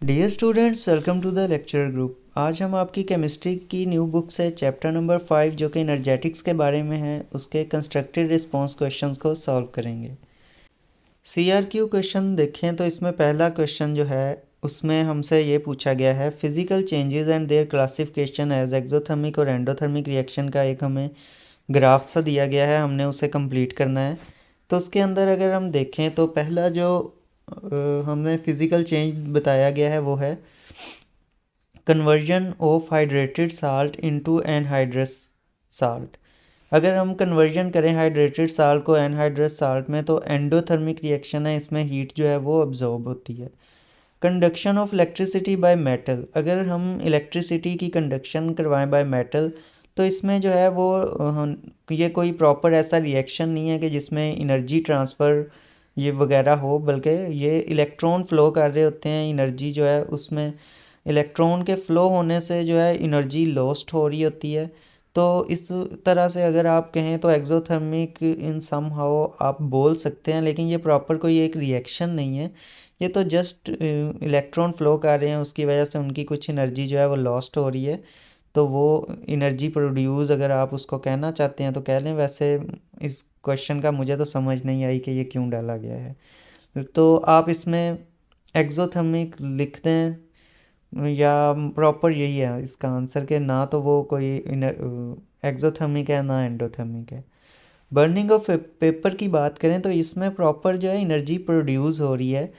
Dear students, welcome to the lecture group. आज हम आपकी केमिस्ट्री की न्यू बुक से चैप्टर नंबर 5 जो कि एनर्जेटिक्स के बारे में है उसके कंस्ट्रक्टेड रिस्पांस क्वेश्चंस को सॉल्व करेंगे। सीआरक्यू क्वेश्चन देखें तो इसमें पहला क्वेश्चन जो है उसमें हमसे ये पूछा गया है physical changes and their classification as exothermic और एंडोथर्मिक रिएक्शन का एक हमें ग्राफ सा दिया गया है, हमने उसे कंप्लीट करना है। तो उसके अंदर अगर हम देखें तो पहला जो हमने फिजिकल चेंज बताया गया है वो है conversion of hydrated salt into anhydrous salt. अगर हम कन्वर्जन करें हाइड्रेटेड साल्ट को एनहाइड्रस साल्ट में तो एंडोथर्मिक रिएक्शन है, इसमें हीट जो है वो अब्जॉर्ब होती है। Conduction of electricity by metal, अगर हम इलेक्ट्रिसिटी की कंडक्शन करवाएं बाय मेटल तो इसमें जो है वो ये कोई प्रॉपर ऐसा रिएक्शन नहीं है कि जिसमें एनर्जी ट्रांसफ़र ये वगैरह हो, बल्कि ये इलेक्ट्रॉन फ्लो कर रहे होते हैं। एनर्जी जो है उसमें इलेक्ट्रॉन के फ़्लो होने से जो है एनर्जी लॉस्ट हो रही होती है। तो इस तरह से अगर आप कहें तो एक्सोथर्मिक इन सम हाउ आप बोल सकते हैं, लेकिन ये प्रॉपर कोई एक रिएक्शन नहीं है। ये तो जस्ट इलेक्ट्रॉन फ्लो कर रहे हैं, उसकी वजह से उनकी कुछ एनर्जी जो है वो लॉस्ट हो रही है। तो वो एनर्जी प्रोड्यूस अगर आप उसको कहना चाहते हैं तो कह लें। वैसे इस क्वेश्चन का मुझे तो समझ नहीं आई कि ये क्यों डाला गया है। तो आप इसमें एक्सोथर्मिक लिख दें या प्रॉपर यही है इसका आंसर के ना तो वो कोई एक्सोथर्मिक है ना एंडोथर्मिक है। बर्निंग ऑफ पेपर की बात करें तो इसमें प्रॉपर जो है एनर्जी प्रोड्यूस हो रही है,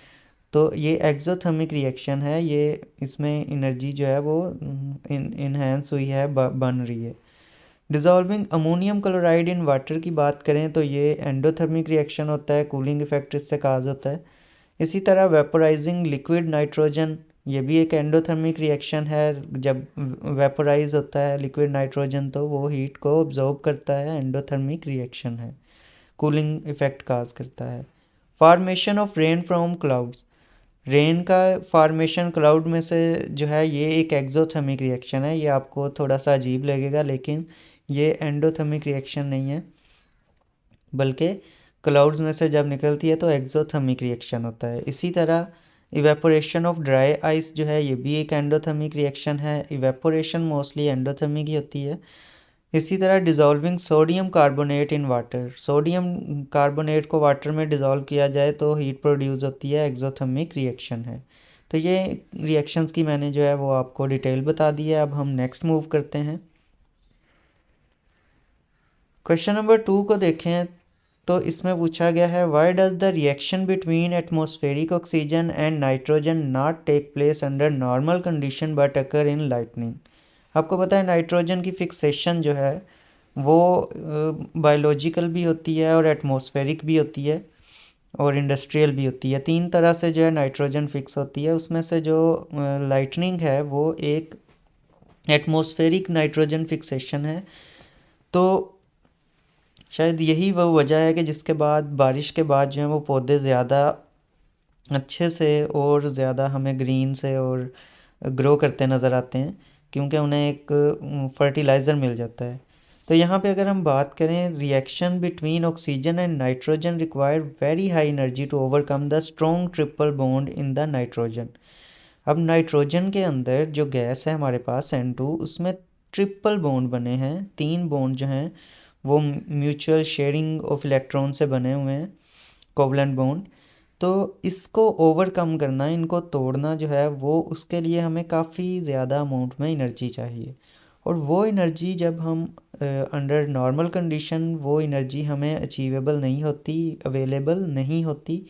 तो ये एक्सोथर्मिक रिएक्शन है। ये इसमें एनर्जी जो है वो इनहेंस हुई है, बन रही है। डिज़ोल्विंग अमोनियम क्लोराइड इन वाटर की बात करें तो ये एंडोथर्मिक रिएक्शन होता है, कूलिंग इफेक्ट इससे काज होता है। इसी तरह वेपोराइजिंग लिक्विड नाइट्रोजन, ये भी एक एंडोथर्मिक रिएक्शन है। जब वेपोराइज होता है लिक्विड नाइट्रोजन तो वो हीट को ऑब्जॉर्ब करता है, एंडोथर्मिक रिएक्शन है, कूलिंग इफेक्ट काज करता है। Formation of rain from clouds, rain का फॉर्मेशन क्लाउड में से जो है ये एक एक्सोथर्मिक रिएक्शन है। ये आपको थोड़ा सा अजीब लगेगा लेकिन ये एंडोथर्मिक रिएक्शन नहीं है, बल्कि क्लाउड्स में से जब निकलती है तो एक्सोथर्मिक रिएक्शन होता है। इसी तरह इवेपोरेशन ऑफ ड्राई आइस जो है ये भी एक एंडोथर्मिक रिएक्शन है। इवेपोरेशन मोस्टली एंडोथर्मिक ही होती है। इसी तरह dissolving sodium carbonate in water, sodium carbonate को वाटर में डिज़ोल्व किया जाए तो हीट प्रोड्यूस होती है, एक्सोथर्मिक रिएक्शन है। तो ये रिएक्शंस की मैंने जो है वो आपको डिटेल बता दी है। अब हम नेक्स्ट मूव करते हैं। क्वेश्चन नंबर 2 को देखें तो इसमें पूछा गया है why does the reaction between atmospheric oxygen and nitrogen not take place under normal condition but occur in lightning. आपको पता है नाइट्रोजन की फिक्सेशन जो है वो बायोलॉजिकल भी होती है और एटमॉस्फेरिक भी होती है और इंडस्ट्रियल भी होती है। तीन तरह से जो है नाइट्रोजन फिक्स होती है। उसमें से जो लाइटनिंग है वो एक एटमॉस्फेरिक नाइट्रोजन फिक्सेशन है। तो शायद यही वो वजह है कि जिसके बाद बारिश के बाद जो है वो पौधे ज़्यादा अच्छे से और ज़्यादा हमें ग्रीन से और ग्रो करते नज़र आते हैं, क्योंकि उन्हें एक फर्टिलाइज़र मिल जाता है। तो यहाँ पे अगर हम बात करें reaction between oxygen and nitrogen require very high energy to overcome the strong triple bond in the nitrogen. अब नाइट्रोजन के अंदर जो गैस है हमारे पास N2, उसमें ट्रिपल बॉन्ड बने हैं। तीन बॉन्ड जो हैं वो म्यूचुअल शेयरिंग ऑफ इलेक्ट्रॉन से बने हुए हैं, कोवलेंट बॉन्ड। तो इसको ओवरकम करना, इनको तोड़ना जो है वो उसके लिए हमें काफ़ी ज़्यादा अमाउंट में एनर्जी चाहिए। और वो एनर्जी जब हम अंडर नॉर्मल कंडीशन वो एनर्जी हमें अचीवेबल नहीं होती, अवेलेबल नहीं होती,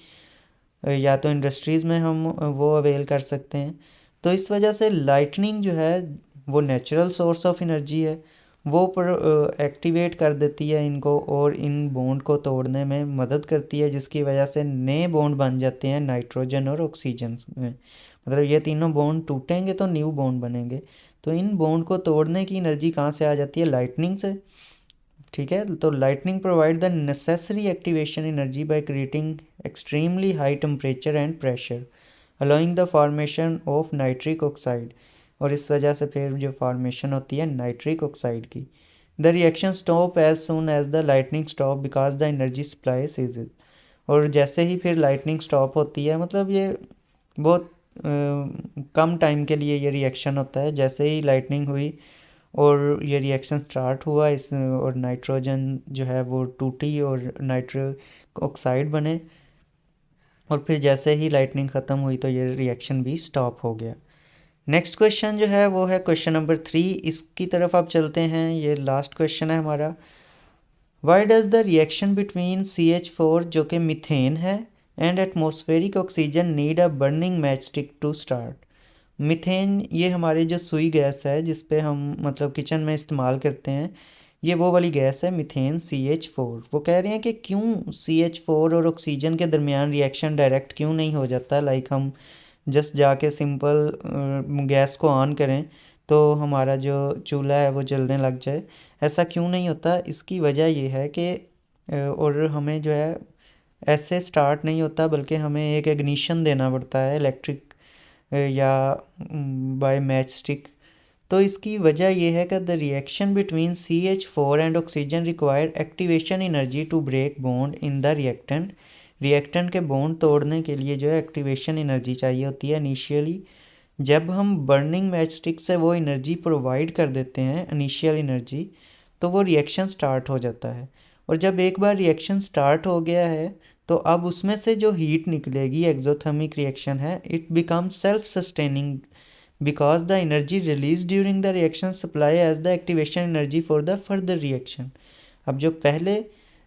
या तो इंडस्ट्रीज़ में हम वो अवेल कर सकते हैं। तो इस वजह से लाइटनिंग जो है वो नेचुरल सोर्स ऑफ एनर्जी है, वो पर एक्टिवेट कर देती है इनको और इन बॉन्ड को तोड़ने में मदद करती है, जिसकी वजह से नए बॉन्ड बन जाते हैं नाइट्रोजन और ऑक्सीजन में। मतलब ये तीनों बॉन्ड टूटेंगे तो न्यू बॉन्ड बनेंगे। तो इन बॉन्ड को तोड़ने की एनर्जी कहाँ से आ जाती है? लाइटनिंग से। ठीक है, तो lightning provide the necessary activation energy by creating extremely high temperature and pressure allowing the formation of nitric oxide. और इस वजह से फिर जो फॉर्मेशन होती है नाइट्रिक ऑक्साइड की। The reaction stop as soon as the lightning stop because the energy supply ceases. और जैसे ही फिर लाइटनिंग स्टॉप होती है, मतलब ये बहुत कम टाइम के लिए ये रिएक्शन होता है। जैसे ही लाइटनिंग हुई और ये रिएक्शन स्टार्ट हुआ इस और नाइट्रोजन जो है वो टूटी और नाइट्रिक ऑक्साइड बने, और फिर जैसे ही लाइटनिंग ख़त्म हुई तो ये रिएक्शन भी स्टॉप हो गया। नेक्स्ट क्वेश्चन जो है वो है क्वेश्चन नंबर 3। इसकी तरफ आप चलते हैं, ये लास्ट क्वेश्चन है हमारा। Why does the reaction between CH4 जो कि मीथेन है and atmospheric oxygen need a burning matchstick to start. Methane ये हमारी जो सुई गैस है जिस पे हम मतलब किचन में इस्तेमाल करते हैं, ये वो वाली गैस है मीथेन CH4। वो कह रहे हैं कि क्यों CH4 और ऑक्सीजन के दरमियान रिएक्शन डायरेक्ट क्यों नहीं हो जाता, लाइक हम जस्ट जाके सिंपल गैस को ऑन करें तो हमारा जो चूल्हा है वो जलने लग जाए, ऐसा क्यों नहीं होता। इसकी वजह ये है कि और हमें जो है ऐसे स्टार्ट नहीं होता, बल्कि हमें एक इग्निशन देना पड़ता है इलेक्ट्रिक या बाय मैच स्टिक। तो इसकी वजह यह है कि the reaction between CH4 and oxygen require activation energy to break bond in the reactant. Reactant के बॉन्ड तोड़ने के लिए जो है एक्टिवेशन एनर्जी चाहिए होती है इनिशियली। जब हम बर्निंग मैच स्टिक से वो एनर्जी प्रोवाइड कर देते हैं इनिशियल एनर्जी, तो वो रिएक्शन स्टार्ट हो जाता है। और जब एक बार रिएक्शन स्टार्ट हो गया है तो अब उसमें से जो हीट निकलेगी एक्सोथर्मिक रिएक्शन है, it become self sustaining because the energy released during the reaction supply as the activation energy for the further reaction। अब जो पहले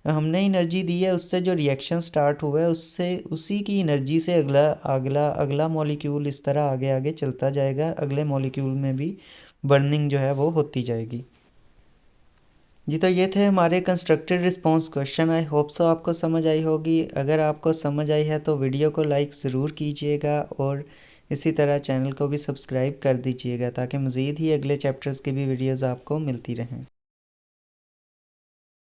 हमने एनर्जी दी है उससे जो रिएक्शन स्टार्ट हुआ है उससे उसी की एनर्जी से अगला अगला अगला मॉलिक्यूल इस तरह आगे आगे चलता जाएगा, अगले मॉलिक्यूल में भी बर्निंग जो है वो होती जाएगी। जी तो ये थे हमारे constructed response question. I hope so आपको समझ आई होगी। अगर आपको समझ आई है तो वीडियो को लाइक ज़रूर कीजिएगा और इसी तरह चैनल को भी सब्सक्राइब कर दीजिएगा ताकि मज़ीद ही अगले चैप्टर्स की भी वीडियोज़ आपको मिलती रहें।